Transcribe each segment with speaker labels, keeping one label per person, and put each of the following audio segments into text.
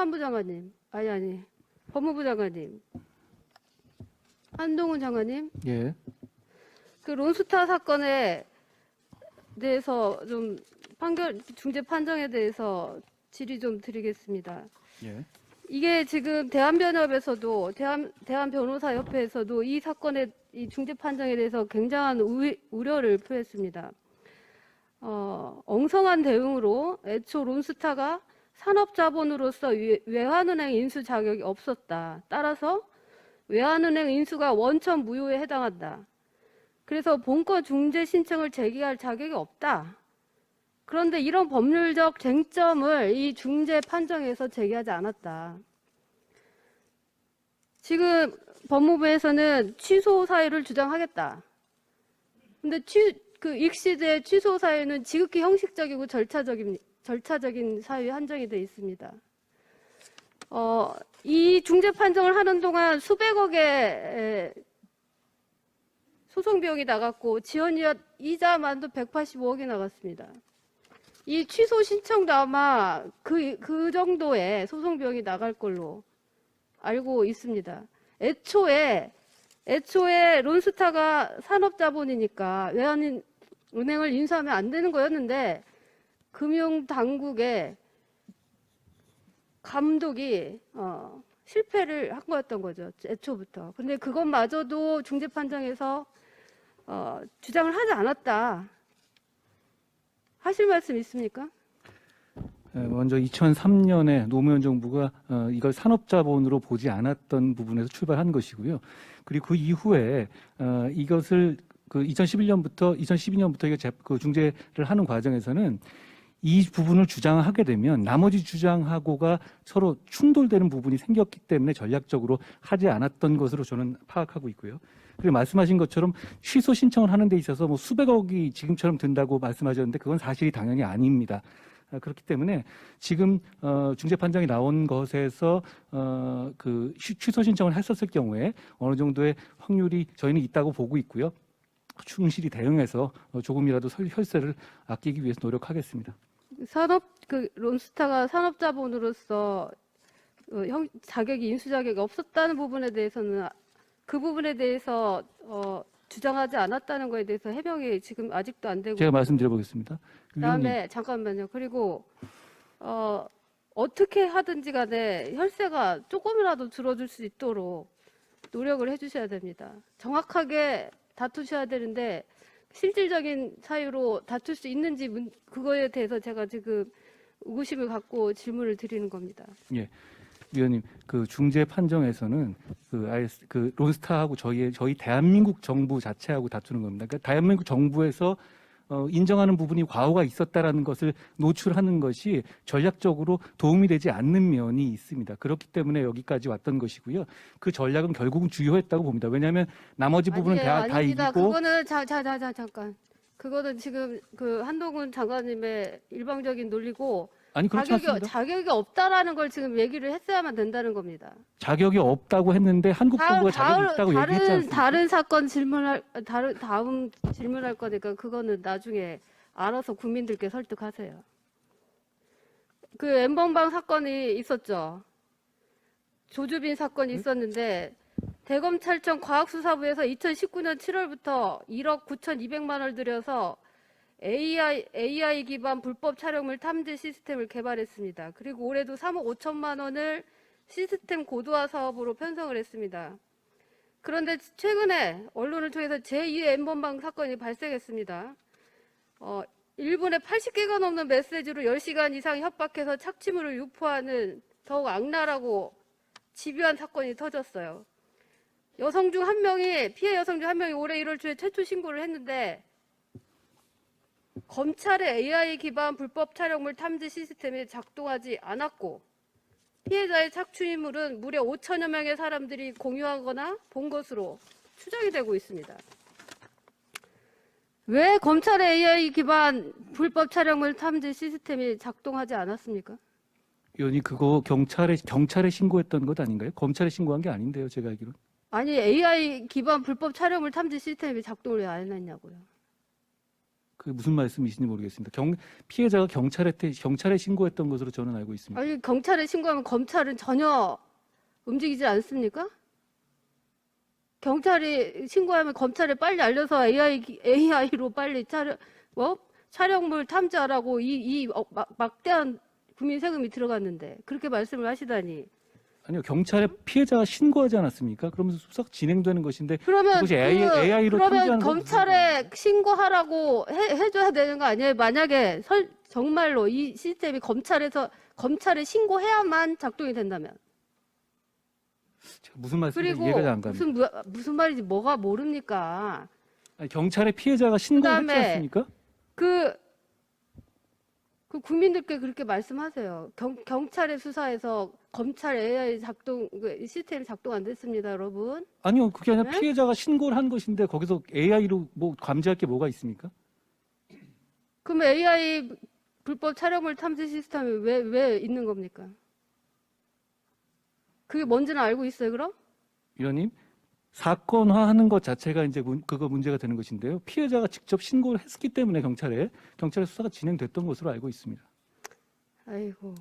Speaker 1: 행안부 장관님, 아니, 법무부 장관님, 한동훈 장관님,
Speaker 2: 예.
Speaker 1: 그 론스타 사건에 대해서 좀 중재 판정에 대해서 질의 좀 드리겠습니다.
Speaker 2: 예.
Speaker 1: 이게 지금 대한변협에서도 대한변호사협회에서도 이 사건의 이 중재 판정에 대해서 굉장한 우려를 표했습니다. 엉성한 대응으로 애초 론스타가 산업자본으로서 외환은행 인수 자격이 없었다. 따라서 외환은행 인수가 원천 무효에 해당한다. 그래서 본건 중재 신청을 제기할 자격이 없다. 그런데 이런 법률적 쟁점을 이 중재 판정에서 제기하지 않았다. 지금 법무부에서는 취소 사유를 주장하겠다. 근데 그 익시드의 취소 사유는 지극히 형식적이고 절차적인 사유에 한정이 되어 있습니다. 이 중재 판정을 하는 동안 수백억의 소송 비용이 나갔고 지원이와 이자만도 185억이 나갔습니다. 이 취소 신청도 아마 그 정도의 소송 비용이 나갈 걸로 알고 있습니다. 애초에 론스타가 산업자본이니까 외환은행을 인수하면 안 되는 거였는데 금융당국의 감독이 실패를 한 거였던 거죠. 애초부터. 근데 그것마저도 중재 판정에서 주장을 하지 않았다. 하실 말씀 있습니까?
Speaker 2: 먼저 2003년에 노무현 정부가 이걸 산업자본으로 보지 않았던 부분에서 출발한 것이고요. 그리고 그 이후에 이것을 그 2012년부터 이거 그 중재를 하는 과정에서는 이 부분을 주장하게 되면 나머지 주장하고가 서로 충돌되는 부분이 생겼기 때문에 전략적으로 하지 않았던 것으로 저는 파악하고 있고요. 그리고 말씀하신 것처럼 취소 신청을 하는 데 있어서 뭐 수백억이 지금처럼 든다고 말씀하셨는데 그건 사실이 당연히 아닙니다. 그렇기 때문에 지금 중재 판정이 나온 것에서 그 취소 신청을 했었을 경우에 어느 정도의 확률이 저희는 있다고 보고 있고요. 충실히 대응해서 조금이라도 혈세를 아끼기 위해서 노력하겠습니다.
Speaker 1: 론스타가 산업자본으로서 자격이 인수 자격이 없었다는 부분에 대해서는 그 부분에 대해서 주장하지 않았다는 거에 대해서 해명이 지금 아직도 안 되고.
Speaker 2: 제가 말씀드려보겠습니다.
Speaker 1: 그다음에 잠깐만요. 그리고 어떻게 하든지 간에 혈세가 조금이라도 줄어들 수 있도록 노력을 해주셔야 됩니다. 정확하게 다투셔야 되는데 실질적인 사유로 다툴 수 있는지 그거에 대해서 제가 지금 의구심을 갖고 질문을 드리는 겁니다.
Speaker 2: 예, 위원님, 그 중재 판정에서는 그 론스타하고 저희 대한민국 정부 자체하고 다투는 겁니다. 그러니까 대한민국 정부에서 인정하는 부분이 과오가 있었다라는 것을 노출하는 것이 전략적으로 도움이 되지 않는 면이 있습니다. 그렇기 때문에 여기까지 왔던 것이고요. 그 전략은 결국은 주요했다고 봅니다. 왜냐하면 나머지 부분은 다
Speaker 1: 아닙니다.
Speaker 2: 이기고.
Speaker 1: 그거는 잠깐. 그거는 지금 그 한동훈 장관님의 일방적인 논리고
Speaker 2: 아니, 그렇지 않습니다.
Speaker 1: 자격이 없다라는 걸 지금 얘기를 했어야만 된다는 겁니다.
Speaker 2: 자격이 없다고 했는데 한국 정부가 자격이 있다고 얘기했지 않습니까?
Speaker 1: 다른 사건 다음 질문할 거니까 그거는 나중에 알아서 국민들께 설득하세요. 그 엠번방 사건이 있었죠. 조주빈 사건이 있었는데 대검찰청 과학수사부에서 2019년 7월부터 1억 9,200만 원을 들여서 AI 기반 불법 촬영물 탐지 시스템을 개발했습니다. 그리고 올해도 3억 5천만 원을 시스템 고도화 사업으로 편성을 했습니다. 그런데 최근에 언론을 통해서 제2의 엠번방 사건이 발생했습니다. 1분에 80개가 넘는 메시지로 10시간 이상 협박해서 착취물을 유포하는 더욱 악랄하고 집요한 사건이 터졌어요. 피해 여성 중 한 명이 올해 1월 초에 최초 신고를 했는데 검찰의 AI 기반 불법 촬영물 탐지 시스템이 작동하지 않았고 피해자의 착취물은 무려 5천여 명의 사람들이 공유하거나 본 것으로 추정이 되고 있습니다. 왜 검찰의 AI 기반 불법 촬영물 탐지 시스템이 작동하지 않았습니까?
Speaker 2: 의원이 그거 경찰에 신고했던 것 아닌가요? 검찰에 신고한 게 아닌데요, 제가 알기로는.
Speaker 1: 아니 AI 기반 불법 촬영물 탐지 시스템이 작동을 왜 안 했냐고요.
Speaker 2: 그 무슨 말씀이신지 모르겠습니다. 피해자가 경찰에 신고했던 것으로 저는 알고 있습니다.
Speaker 1: 아니, 경찰에 신고하면 검찰은 전혀 움직이지 않습니까? 경찰이 신고하면 검찰에 빨리 알려서 AI로 빨리 촬영물 탐지하라고 막대한 국민 세금이 들어갔는데 그렇게 말씀을 하시다니.
Speaker 2: 아니요, 경찰에 피해자가 신고하지 않았습니까? 그러면서 수사가 진행되는 것인데
Speaker 1: 그러면
Speaker 2: 그것이 AI로
Speaker 1: 그러면
Speaker 2: 탐지하는 건
Speaker 1: 검찰에 신고하라고 해줘야 되는 거 아니에요? 만약에 정말로 이 시스템이 검찰에 신고해야만 작동이 된다면.
Speaker 2: 제가 무슨 말씀인지
Speaker 1: 그리고
Speaker 2: 이해가 잘 안 갑니다.
Speaker 1: 무슨 말인지 뭐가 모릅니까?
Speaker 2: 아니, 경찰에 피해자가 신고를 했지
Speaker 1: 그다음에
Speaker 2: 않습니까?
Speaker 1: 그 국민들께 그렇게 말씀하세요. 경찰의 수사에서 검찰 AI 시스템이 작동 안 됐습니다, 여러분.
Speaker 2: 아니요, 그게 아니라
Speaker 1: 네?
Speaker 2: 피해자가 신고를 한 것인데 거기서 AI로 뭐 감지할 게 뭐가 있습니까?
Speaker 1: 그럼 AI 불법 촬영물 탐지 시스템이 왜 있는 겁니까? 그게 뭔지는 알고 있어요, 그럼?
Speaker 2: 위원님, 사건화하는 것 자체가 이제 그거 문제가 되는 것인데요. 피해자가 직접 신고를 했기 때문에 경찰의 수사가 진행됐던 것으로 알고 있습니다.
Speaker 1: 아이고,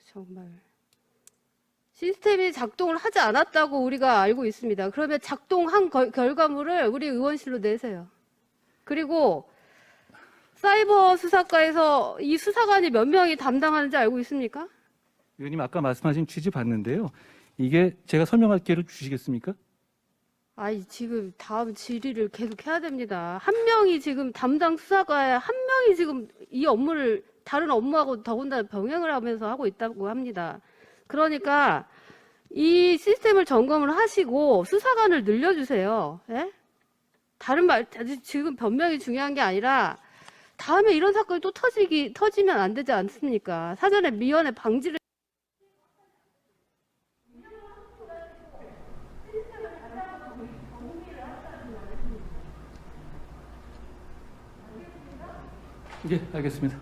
Speaker 1: 정말. 시스템이 작동을 하지 않았다고 우리가 알고 있습니다. 그러면 작동한 결과물을 우리 의원실로 내세요. 그리고 사이버 수사과에서 이 수사관이 몇 명이 담당하는지 알고 있습니까?
Speaker 2: 위원님, 아까 말씀하신 취지 봤는데요. 이게 제가 설명할 기회를 주시겠습니까?
Speaker 1: 아이, 지금 다음 질의를 계속 해야 됩니다. 한 명이 지금 담당 수사과에 한 명이 지금 이 업무를 다른 업무하고 더군다나 병행을 하면서 하고 있다고 합니다. 그러니까 이 시스템을 점검을 하시고 수사관을 늘려주세요. 예? 지금 변명이 중요한 게 아니라 다음에 이런 사건이 또 터지면 안 되지 않습니까? 사전에 미연에 방지를
Speaker 2: 예, 알겠습니다.